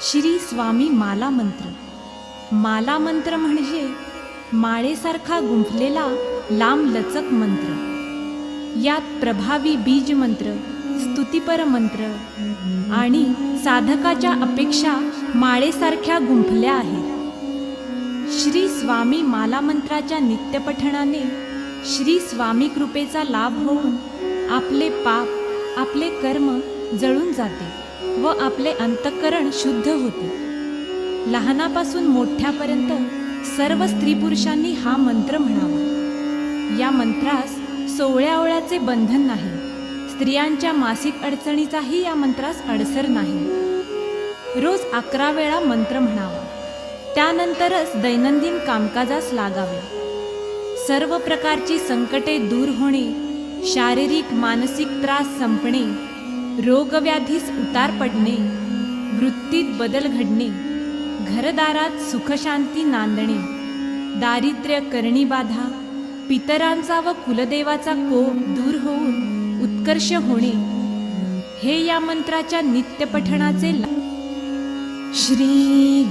श्री स्वामी माला मंत्र। माला मंत्र म्हणजे माळेसारखा गुंफलेला लांब लचक मंत्र। यात प्रभावी बीज मंत्र, स्तुतिपर मंत्र आणि साधकाच्या अपेक्षा माळेसारख्या गुंफल्या आहेत। श्री स्वामी माला मंत्राच्या नित्यपठणाने श्री स्वामी कृपेचा लाभ होऊन आपले पाप, आपले कर्म जळून जाते व आपले अंतःकरण शुद्ध होते। लहानापासून मोठ्यापर्यंत सर्व स्त्री पुरुषांनी हा मंत्र म्हणावा। या मंत्रास 16 ओळ्याचे बंधन नाही। स्त्रियांच्या मासिक अडचणीचाही या मंत्रास अडसर नाही। रोज 11 वेळा मंत्र म्हणावा, त्यानंतरच दैनंदिन कामकाजास लागावे। सर्व प्रकारची संकटे दूर होणे, शारीरिक मानसिक त्रास संपणे, रोगव्याधीस उतार पडणे, वृत्तीत बदल घडणे, घरदारात सुखशांती नांदणे, दारिद्र्य करणी बाधा, पितरांचा व कुलदेवाचा कोप दूर होऊन उत्कर्ष होणे, हे या मंत्राच्या नित्यपठणाचे श्री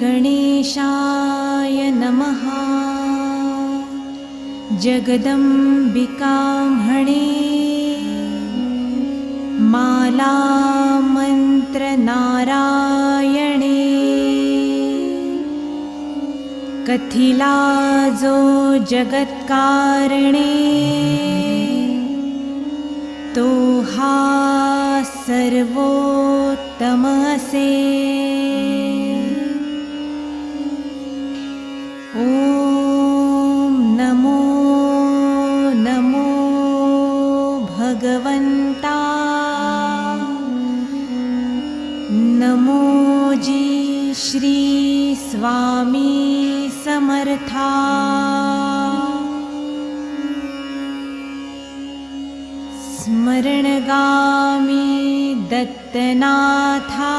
गणेशाय नमः। जगदंबिका म्हणे माला मंत्र नारायणे, कथिला जो जगत्कारणे, तो हा सर्वोत्तम असे। ओम नमो नमो भगवंता, नमोजी श्री स्वामी समर्था। स्मरणगामी दत्तनाथा,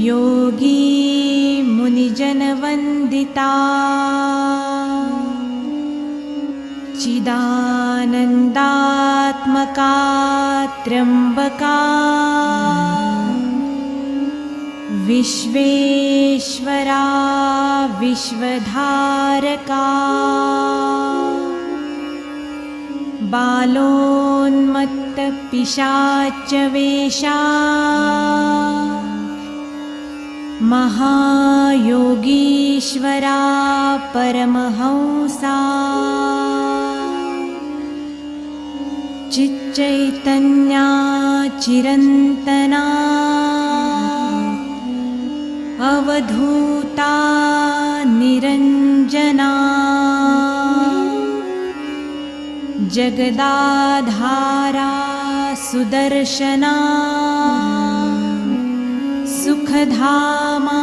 योगी मुनिजनवंदिता, चिदानंदात्मका त्र्यंबका, विश्वेश्वरा विश्वधारका, बालोन्मत्त पिशाचवेशा, महायोगीश्वरा परमहंसा, चिच्चैतन्या चिरंतना, अवधूता निरंजना, जगदाधारा सुदर्शना, सुखधामा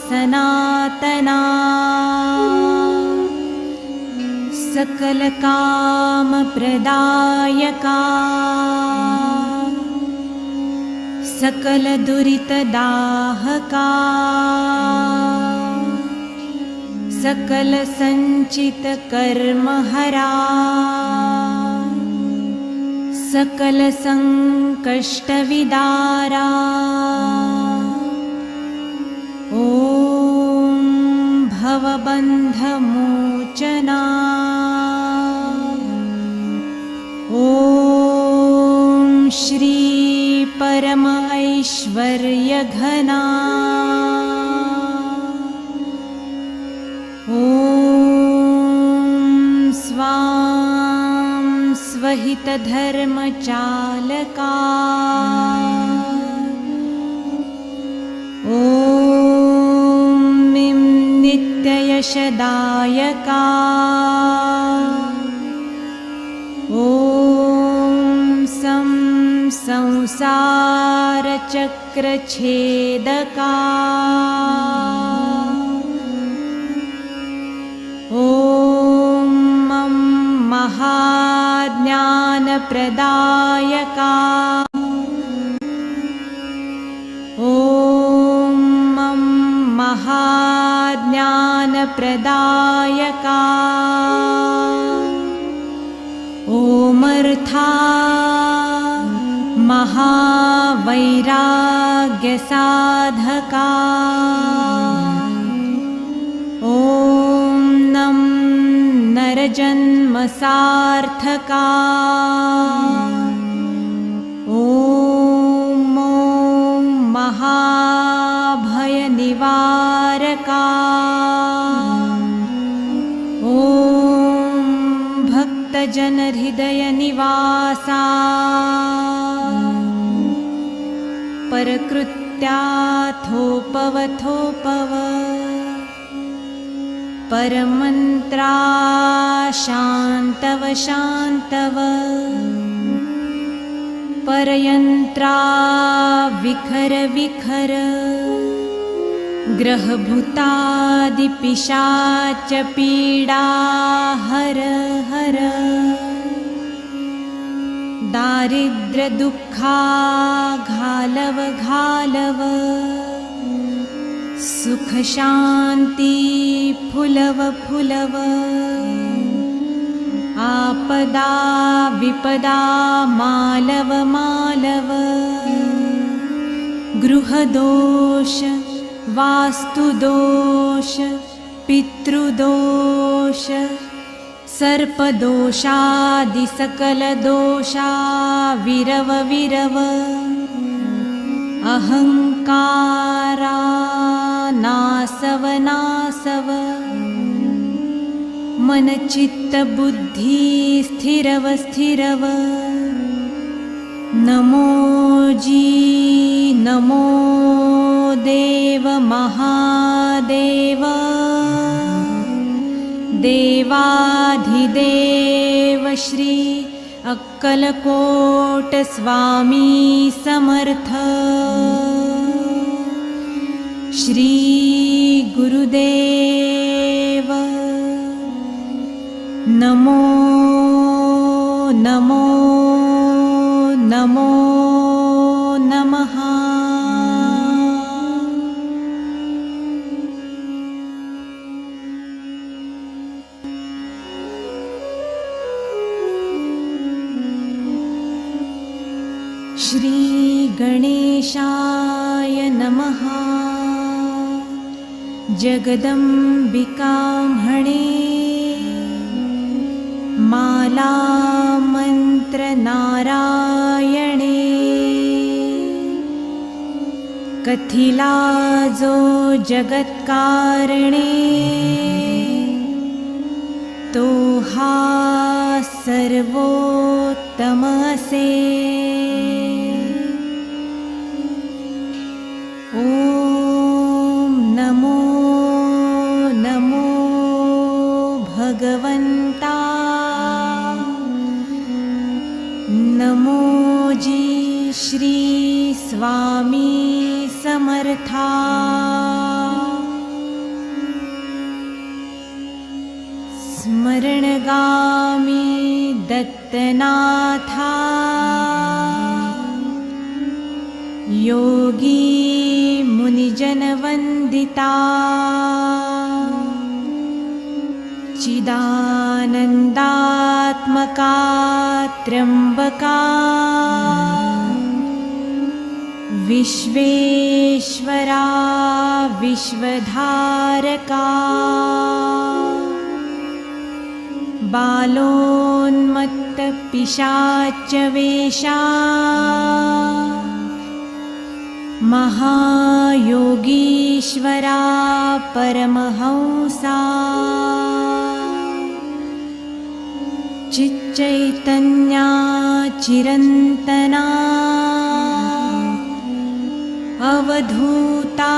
सनातना, सकल काम प्रदायका, सकल दुरित दाहका, सकल संचित कर्महरा, सकल संकष्ट विदारा। ओम भवबंध मोचना, ओम श्री परम ऐश्वर्य घना, ओम स्वां स्वहित धर्म चालका, ओम मिं नित्ययशदायका, ओम सं संसार चक्र छेदका, ओम मं महाज्ञान प्रदायका, ओम मं महाज्ञान प्रदायका, ओमर्था महावैराग्यसाधका। ॐ नं नरजन्मसार्थका। ॐ महाभयनिवारका। ॐ भक्तजनहृदयनिवासा। परकृत्याथोपवथोपव। परमन्त्रा शान्तव शान्तव। परयन्त्रा विखर विखर। ग्रहभूतादिपिशाच पीडा हर हर। दारिद्र्यदुःखा घालव घालव। सुखशान्ति फुलव फुलव। आपदा विपदा मालव मालव। गृहदोष वास्तुदोष पितृदोष सर्पदोषादिसकलदोषा विरव विरव। अहङ्कारा नासव नासव। मनचित्तबुद्धि स्थिरव स्थिरव। नमो जी नमो देव महादेव। देवाधिदेव श्री अक्कलकोट स्वामी समर्थ। श्री गुरुदेव नमो नमो नमो नमः। श्री गणेशाय नमः। जगदम्बिकाम्हणे माला मंत्र नारायणे। कथिला जो जगत्कारणे। तो हा सर्वोत्तम असे। ॐ नमो नमो भगवन्ता। नमो जी श्री स्वामी समर्था। स्मरणगामी दत्तनाथा। योगी मुनिजनवन्दिता। चिदानन्दात्मका त्र्यम्बका। विश्वेश्वरा विश्वधारका। बालोन्मत्तपिशाचवेषा। महायोगीश्वरा परमहंसा। चिच्चैतन्या चिरन्तना। अवधूता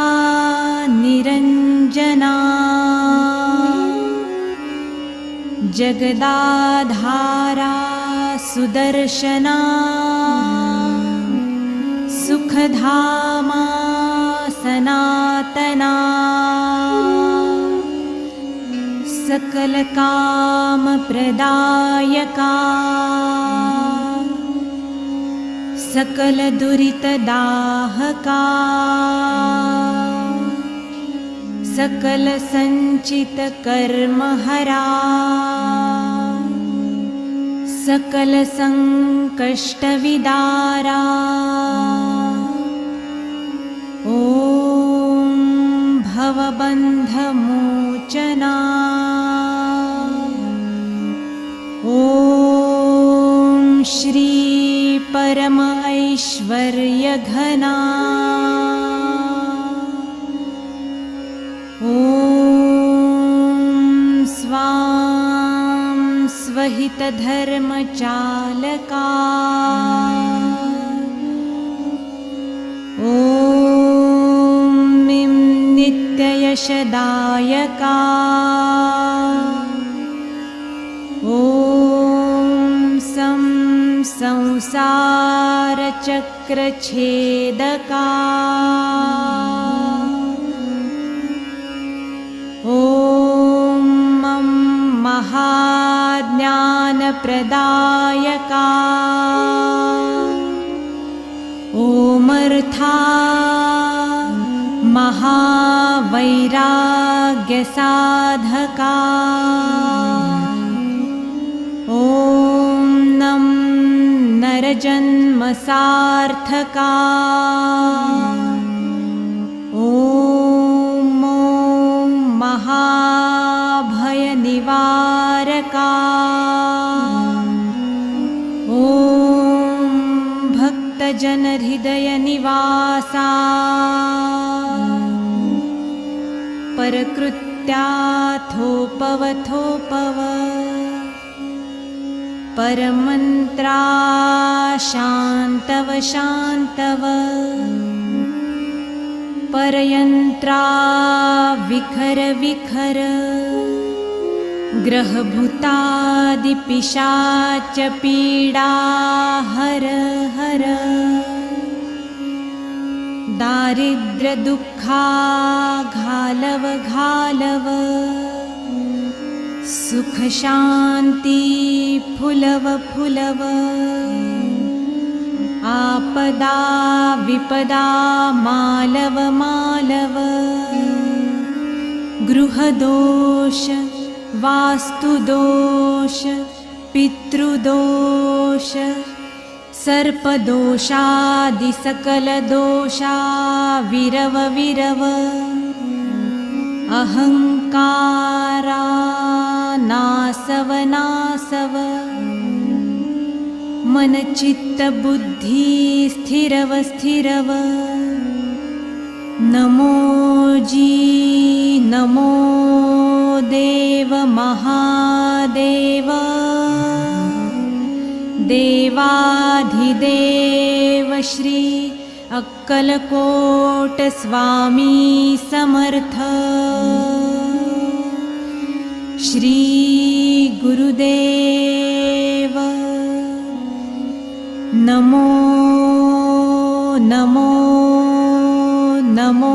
निरञ्जना। जगदाधारा सुदर्शना। सुखधामा सनातना। सकलकामप्रदायका। सकलदुरितदाहका। सकलसञ्चितकर्महरा। सकलसङ्कष्टविदारा ॐ भवबन्धमोचना ॐ श्री परम ऐश्वर्यघना ॐ स्वां स्वहितधर्मचालका ॐ मिं नित्ययशदायका ॐ संसारचक्रछेदका ॐ मं महाज्ञानप्रदायका ॐ महावैराग्यसाधका ॐ नं नरजन्मसार्थका ॐ महाभयनिवारका ॐ भक्तजनहृदयनिवासा परकृत्याथोपवथोपव परमन्त्रा शान्तव शान्तव परयन्त्रा विखर विखर ग्रहभूतादिपिशाच पीडा हर हर दारिद्र्यदुःखा घालव घालव सुखशान्ति फुलव फुलव आपदा विपदा मालव मालव गृहदोष वास्तुदोष पितृदोष सर्पदोषादिसकलदोषा विरव विरव अहङ्कारा नासव नासव मनचित्तबुद्धि स्थिरव स्थिरव नमो जी नमो देव महादेव देवाधिदेव श्री अक्कलकोट स्वामी समर्थ श्री गुरुदेव नमो नमो नमो